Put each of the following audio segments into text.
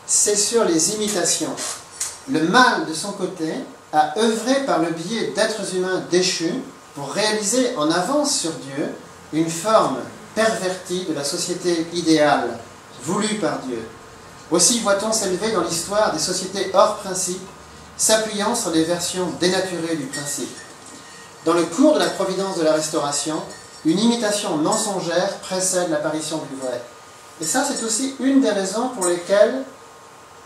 c'est sur les imitations. Le mal, de son côté, a œuvré par le biais d'êtres humains déchus pour réaliser en avance sur Dieu une forme pervertie de la société idéale, voulue par Dieu. Aussi voit-on s'élever dans l'histoire des sociétés hors principe, s'appuyant sur des versions dénaturées du principe. Dans le cours de la providence de la restauration, une imitation mensongère précède l'apparition du vrai. Et ça, c'est aussi une des raisons pour lesquelles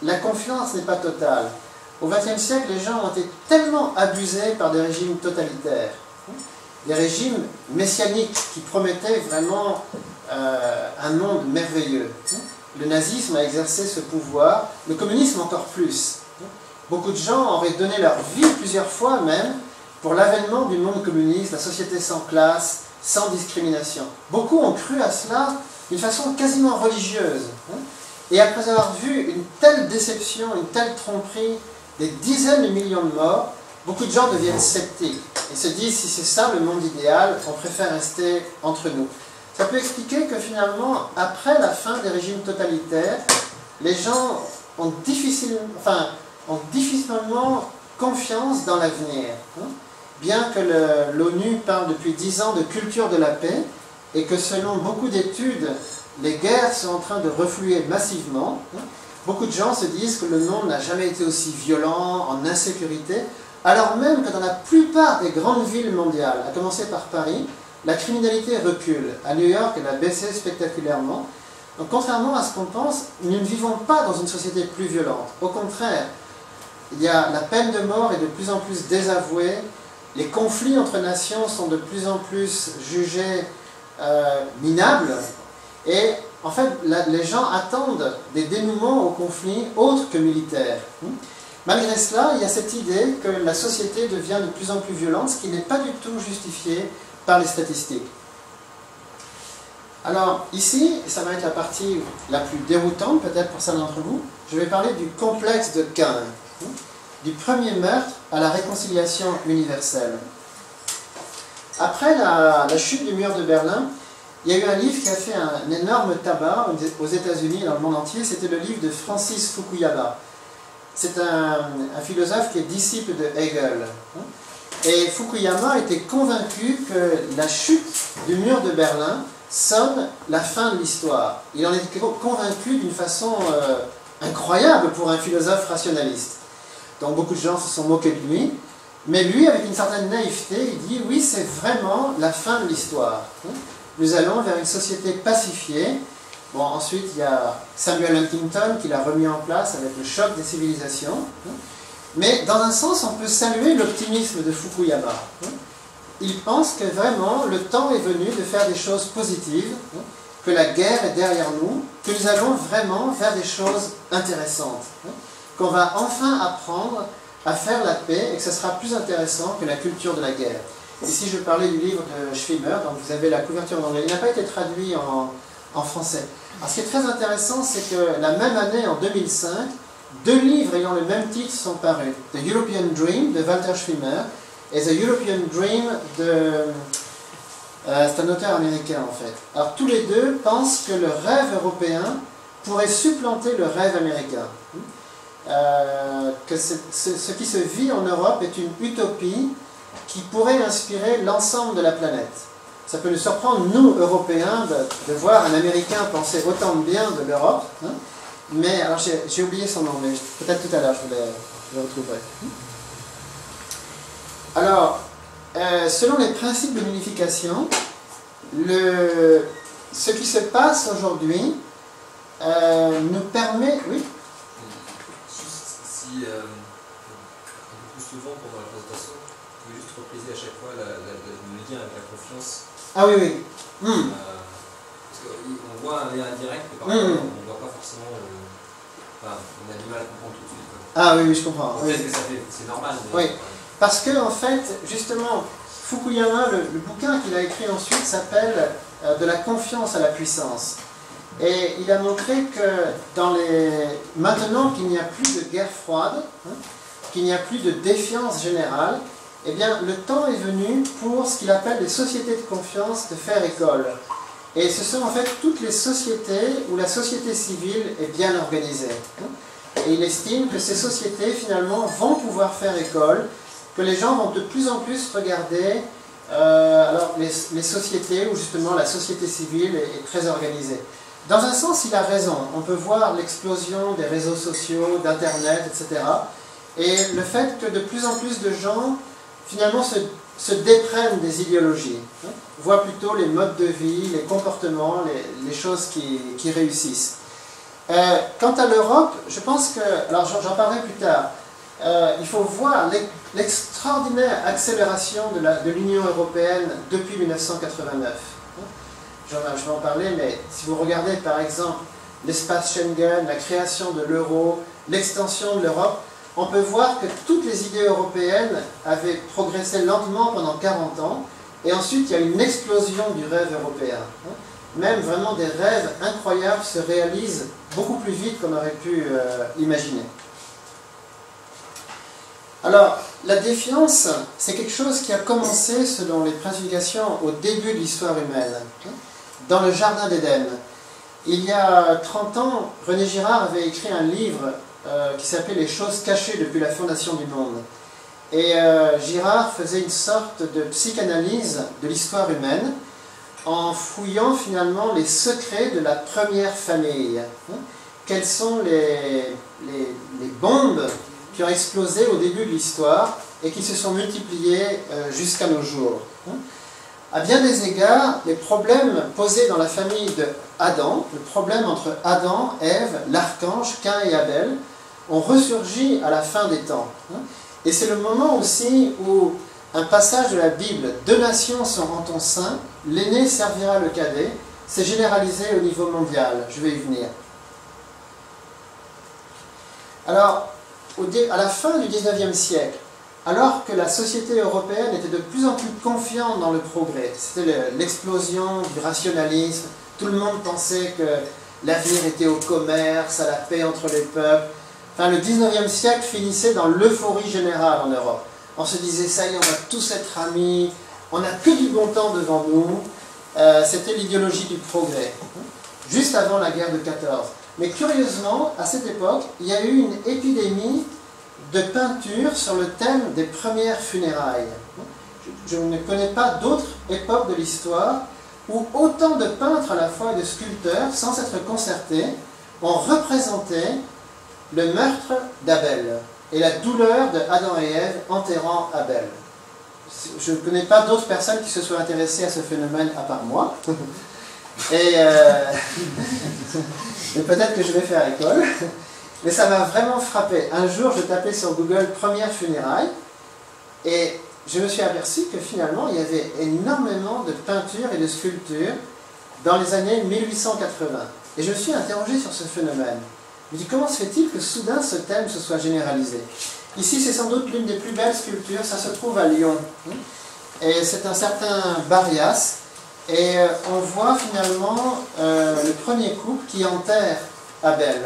la confiance n'est pas totale. Au XXe siècle, les gens ont été tellement abusés par des régimes totalitaires, des régimes messianiques qui promettaient vraiment un monde merveilleux. Le nazisme a exercé ce pouvoir, le communisme encore plus. Beaucoup de gens auraient donné leur vie plusieurs fois même pour l'avènement du monde communiste, la société sans classe, sans discrimination. Beaucoup ont cru à cela d'une façon quasiment religieuse. Et après avoir vu une telle déception, une telle tromperie, des dizaines de millions de morts, beaucoup de gens deviennent sceptiques et se disent si c'est ça le monde idéal, on préfère rester entre nous. Ça peut expliquer que finalement, après la fin des régimes totalitaires, les gens ont difficilement confiance dans l'avenir. Bien que l'ONU parle depuis 10 ans de culture de la paix et que selon beaucoup d'études, les guerres sont en train de refluer massivement, beaucoup de gens se disent que le monde n'a jamais été aussi violent, en insécurité, alors même que dans la plupart des grandes villes mondiales, à commencer par Paris, la criminalité recule. À New York, elle a baissé spectaculairement. Donc contrairement à ce qu'on pense, nous ne vivons pas dans une société plus violente. Au contraire, la peine de mort est de plus en plus désavouée, les conflits entre nations sont de plus en plus jugés minables, et en fait, les gens attendent des dénouements aux conflits autres que militaires. Malgré cela, il y a cette idée que la société devient de plus en plus violente, ce qui n'est pas du tout justifié par les statistiques. Alors ici, ça va être la partie la plus déroutante peut-être pour certains d'entre vous, je vais parler du complexe de Caïn, du premier meurtre à la réconciliation universelle. Après la chute du mur de Berlin, il y a eu un livre qui a fait un énorme tabac aux États-Unis et dans le monde entier, c'était le livre de Francis Fukuyama. C'est un philosophe qui est disciple de Hegel. Et Fukuyama était convaincu que la chute du mur de Berlin sonne la fin de l'histoire. Il en était convaincu d'une façon incroyable pour un philosophe rationaliste. Donc beaucoup de gens se sont moqués de lui, mais lui, avec une certaine naïveté, il dit « Oui, c'est vraiment la fin de l'histoire. Nous allons vers une société pacifiée. » Bon, ensuite, il y a Samuel Huntington qui l'a remis en place avec le choc des civilisations. Mais dans un sens, on peut saluer l'optimisme de Fukuyama. Il pense que vraiment, le temps est venu de faire des choses positives, que la guerre est derrière nous, que nous allons vraiment vers des choses intéressantes, qu'on va enfin apprendre à faire la paix et que ce sera plus intéressant que la culture de la guerre. Ici, je parlais du livre de Schwimmer, donc vous avez la couverture en anglais. Il n'a pas été traduit en français. Alors, ce qui est très intéressant, c'est que la même année, en 2005, 2 livres ayant le même titre sont parus. The European Dream de Walter Schwimmer et The European Dream de... c'est un auteur américain en fait. Alors tous les deux pensent que le rêve européen pourrait supplanter le rêve américain. Que ce qui se vit en Europe est une utopie qui pourrait inspirer l'ensemble de la planète. Ça peut nous surprendre, nous, Européens, de voir un Américain penser autant de bien de l'Europe. Mais, alors j'ai oublié son nom, mais peut-être tout à l'heure je le retrouverai. Alors, selon les principes de l'unification, ce qui se passe aujourd'hui nous permet... Oui. Si, un peu plus souvent pendant la présentation, vous pouvez juste repriser à chaque fois le lien avec la confiance. Ah oui, oui. Parce qu'on voit un lien indirect, mais parfois on ne voit pas forcément... Enfin, on a du mal à comprendre tout de suite. Quoi. Ah oui, oui, je comprends. Peut-être que c'est normal. Mais... Oui, parce que en fait, justement, Fukuyama, le bouquin qu'il a écrit ensuite s'appelle « De la confiance à la puissance ». Et il a montré que maintenant qu'il n'y a plus de guerre froide, qu'il n'y a plus de défiance générale, eh bien, le temps est venu pour ce qu'il appelle les sociétés de confiance de faire école. Et ce sont en fait toutes les sociétés où la société civile est bien organisée. et il estime que ces sociétés, finalement, vont pouvoir faire école, que les gens vont de plus en plus regarder les sociétés où justement la société civile est très organisée. Dans un sens, il a raison. On peut voir l'explosion des réseaux sociaux, d'Internet, etc. Et le fait que de plus en plus de gens, finalement, se déprennent des idéologies, hein, voient plutôt les modes de vie, les comportements, les choses qui réussissent. Quant à l'Europe, je pense que, alors j'en parlerai plus tard, il faut voir l'extraordinaire accélération de l'Union européenne depuis 1989. Je vais en parler, mais si vous regardez par exemple l'espace Schengen, la création de l'euro, l'extension de l'Europe, on peut voir que toutes les idées européennes avaient progressé lentement pendant 40 ans, et ensuite il y a une explosion du rêve européen. Même vraiment des rêves incroyables se réalisent beaucoup plus vite qu'on aurait pu imaginer. Alors, la défiance, c'est quelque chose qui a commencé, selon les prédications, au début de l'histoire humaine, dans le Jardin d'Éden. Il y a 30 ans, René Girard avait écrit un livre qui s'appelait « Les choses cachées depuis la fondation du monde ». Et Girard faisait une sorte de psychanalyse de l'histoire humaine en fouillant finalement les secrets de la première famille. Quelles sont les bombes qui ont explosé au début de l'histoire et qui se sont multipliées jusqu'à nos jours. À bien des égards, les problèmes posés dans la famille de Adam, le problème entre Adam, Ève, l'archange, Caïn et Abel, ont ressurgi à la fin des temps. Et c'est le moment aussi où un passage de la Bible, « Deux nations seront ton sein, l'aîné servira le cadet », s'est généralisé au niveau mondial. Je vais y venir. Alors, à la fin du XIXe siècle, alors que la société européenne était de plus en plus confiante dans le progrès, c'était l'explosion du rationalisme, tout le monde pensait que l'avenir était au commerce, à la paix entre les peuples. Enfin, le XIXe siècle finissait dans l'euphorie générale en Europe. On se disait, ça y est, on va tous être amis, on n'a que du bon temps devant nous. C'était l'idéologie du progrès, juste avant la guerre de 14. Mais curieusement, à cette époque, il y a eu une épidémie de peinture sur le thème des premières funérailles. Je ne connais pas d'autres époques de l'histoire où autant de peintres à la fois et de sculpteurs, sans s'être concertés, ont représenté le meurtre d'Abel et la douleur de Adam et Ève enterrant Abel. Je ne connais pas d'autres personnes qui se soient intéressées à ce phénomène à part moi. Et peut-être que je vais faire école. Mais ça m'a vraiment frappé. Un jour, je tapais sur Google « première funérailles » et je me suis aperçu que finalement, il y avait énormément de peintures et de sculptures dans les années 1880. Et je me suis interrogé sur ce phénomène. Je me dis, comment se fait-il que soudain ce thème se soit généralisé? Ici, c'est sans doute l'une des plus belles sculptures, ça se trouve à Lyon. Et c'est un certain Barias. Et on voit finalement le premier couple qui enterre Abel.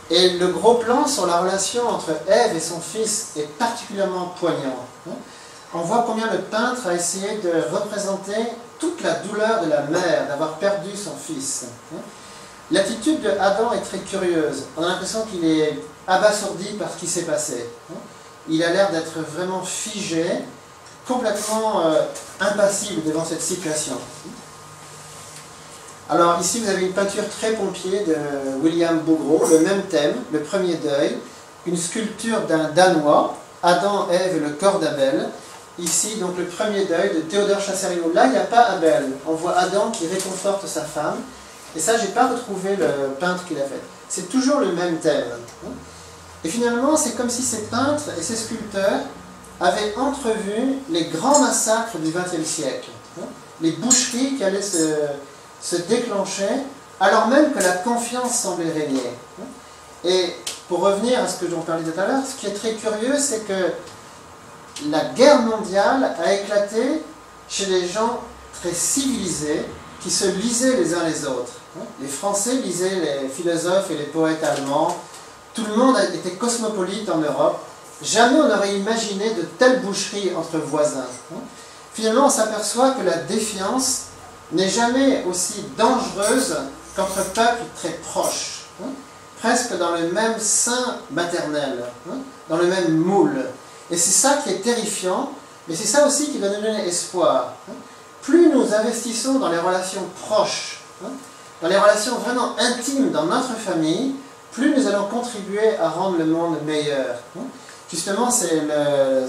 Et le gros plan sur la relation entre Ève et son fils est particulièrement poignant. On voit combien le peintre a essayé de représenter toute la douleur de la mère d'avoir perdu son fils. L'attitude de Adam est très curieuse. On a l'impression qu'il est abasourdi par ce qui s'est passé. Il a l'air d'être vraiment figé, complètement impassible devant cette situation. Alors ici vous avez une peinture très pompier de William Bouguereau, le même thème, le premier deuil, une sculpture d'un Danois, Adam, Ève et le corps d'Abel. Ici donc le premier deuil de Théodore Chasserino. Là il n'y a pas Abel, on voit Adam qui réconforte sa femme. Et ça, je n'ai pas retrouvé le peintre qui l'a fait. C'est toujours le même thème. Et finalement, c'est comme si ces peintres et ces sculpteurs avaient entrevu les grands massacres du XXe siècle. Les boucheries qui allaient se déclencher, alors même que la confiance semblait régner. Et pour revenir à ce que j'en parlais tout à l'heure, ce qui est très curieux, c'est que la guerre mondiale a éclaté chez des gens très civilisés, qui se lisaient les uns les autres. Les Français lisaient les philosophes et les poètes allemands. Tout le monde était cosmopolite en Europe. Jamais on n'aurait imaginé de telles boucheries entre voisins. Finalement, on s'aperçoit que la défiance n'est jamais aussi dangereuse qu'entre peuples très proches. presque dans le même sein maternel, hein, dans le même moule. Et c'est ça qui est terrifiant, mais c'est ça aussi qui va nous donner espoir. Hein. Plus nous investissons dans les relations proches, hein, dans les relations vraiment intimes dans notre famille, plus nous allons contribuer à rendre le monde meilleur. Hein. Justement, c'est le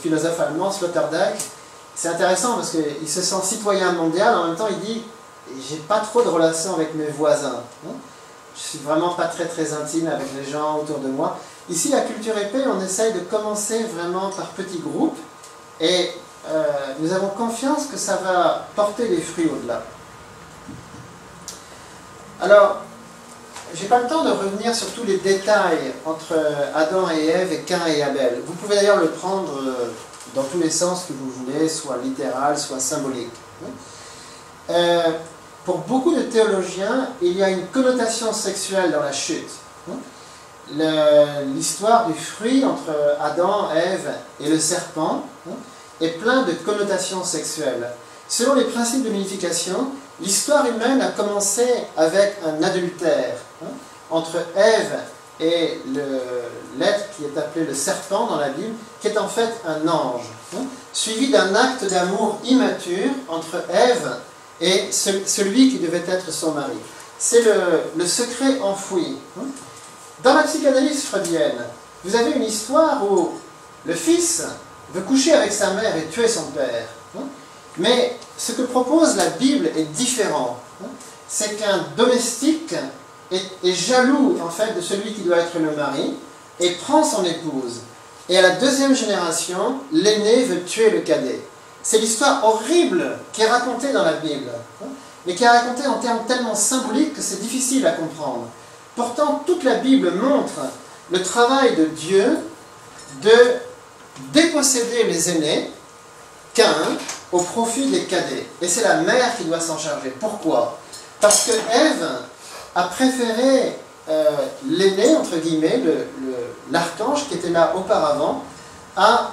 philosophe allemand Sloterdijk. C'est intéressant parce qu'il se sent citoyen mondial, en même temps il dit « j'ai pas trop de relations avec mes voisins hein. ». Je suis vraiment pas très intime avec les gens autour de moi. Ici, à Culture Épée, on essaye de commencer vraiment par petits groupes et nous avons confiance que ça va porter les fruits au-delà. Alors, j'ai pas le temps de revenir sur tous les détails entre Adam et Ève et Caïn et Abel. Vous pouvez d'ailleurs le prendre dans tous les sens que vous voulez, soit littéral, soit symbolique. Pour beaucoup de théologiens, il y a une connotation sexuelle dans la chute. L'histoire du fruit entre Adam, Ève et le serpent est plein de connotations sexuelles. Selon les principes de l'unification, l'histoire humaine a commencé avec un adultère entre Ève et l'être qui est appelé le serpent dans la Bible, qui est en fait un ange, suivi d'un acte d'amour immature entre Ève et celui qui devait être son mari. C'est le secret enfoui. Dans la psychanalyse freudienne, vous avez une histoire où le fils veut coucher avec sa mère et tuer son père. Mais ce que propose la Bible est différent. C'est qu'un domestique est jaloux en fait de celui qui doit être le mari et prend son épouse. Et à la deuxième génération, l'aîné veut tuer le cadet. C'est l'histoire horrible qui est racontée dans la Bible, mais qui est racontée en termes tellement symboliques que c'est difficile à comprendre. Pourtant, toute la Bible montre le travail de Dieu de déposséder les aînés, Caïn, au profit des cadets. Et c'est la mère qui doit s'en charger. Pourquoi? Parce que Ève a préféré l'aîné, entre guillemets, l'archange qui était là auparavant, à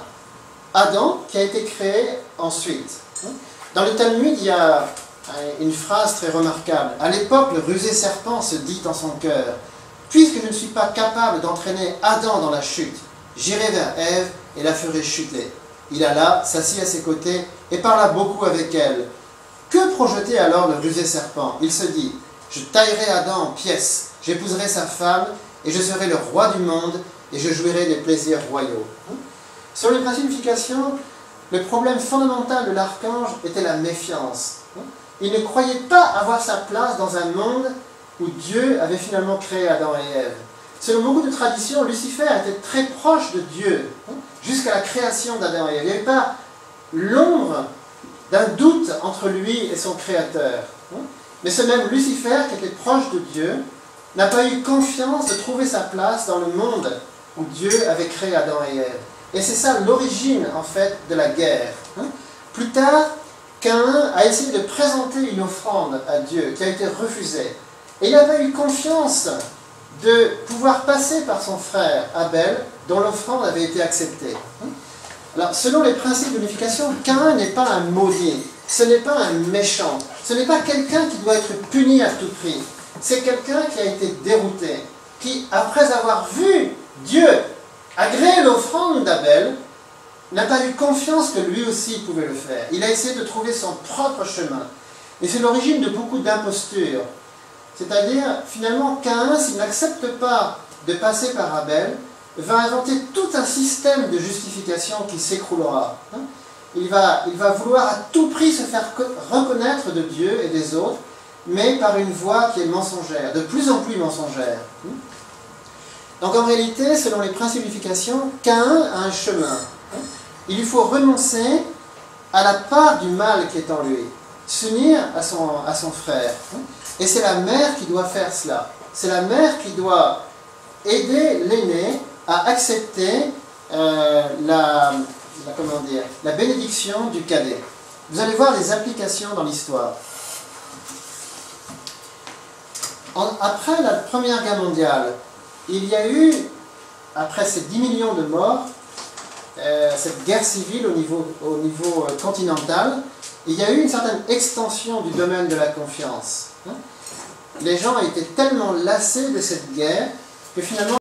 Adam qui a été créé ensuite. Dans le Talmud, il y a une phrase très remarquable. À l'époque, le rusé serpent se dit en son cœur, « Puisque je ne suis pas capable d'entraîner Adam dans la chute, j'irai vers Ève et la ferai chuter. » Il alla, s'assit à ses côtés et parla beaucoup avec elle. Que projetait alors le rusé serpent? Il se dit, « Je taillerai Adam en pièces, j'épouserai sa femme et je serai le roi du monde et je jouirai des plaisirs royaux. » Sur les principifications, le problème fondamental de l'archange était la méfiance. Il ne croyait pas avoir sa place dans un monde où Dieu avait finalement créé Adam et Ève. Selon beaucoup de traditions, Lucifer était très proche de Dieu, jusqu'à la création d'Adam et Ève. Il n'y avait pas l'ombre d'un doute entre lui et son créateur. Mais ce même Lucifer, qui était proche de Dieu, n'a pas eu confiance de trouver sa place dans le monde où Dieu avait créé Adam et Ève. Et c'est ça l'origine, en fait, de la guerre. Plus tard, Caïn a essayé de présenter une offrande à Dieu qui a été refusée. Et il n'a pas eu confiance de pouvoir passer par son frère Abel, dont l'offrande avait été acceptée. Alors, selon les principes de l'unification, Caïn n'est pas un maudit, ce n'est pas un méchant, ce n'est pas quelqu'un qui doit être puni à tout prix. C'est quelqu'un qui a été dérouté, qui, après avoir vu Dieu agréer l'offrande d'Abel, n'a pas eu confiance que lui aussi pouvait le faire. Il a essayé de trouver son propre chemin. Et c'est l'origine de beaucoup d'impostures. C'est-à-dire, finalement, Caïn, s'il n'accepte pas de passer par Abel, va inventer tout un système de justification qui s'écroulera. Il va vouloir à tout prix se faire reconnaître de Dieu et des autres, mais par une voie qui est mensongère, de plus en plus mensongère. Donc en réalité, selon les principes d'unification, Caïn a un chemin. Il lui faut renoncer à la part du mal qui est en lui, s'unir à son frère. Et c'est la mère qui doit faire cela. C'est la mère qui doit aider l'aîné à accepter la bénédiction du cadet. Vous allez voir les applications dans l'histoire. Après la Première Guerre mondiale, il y a eu, après ces 10 millions de morts, cette guerre civile au niveau continental, il y a eu une certaine extension du domaine de la confiance. les gens étaient tellement lassés de cette guerre que finalement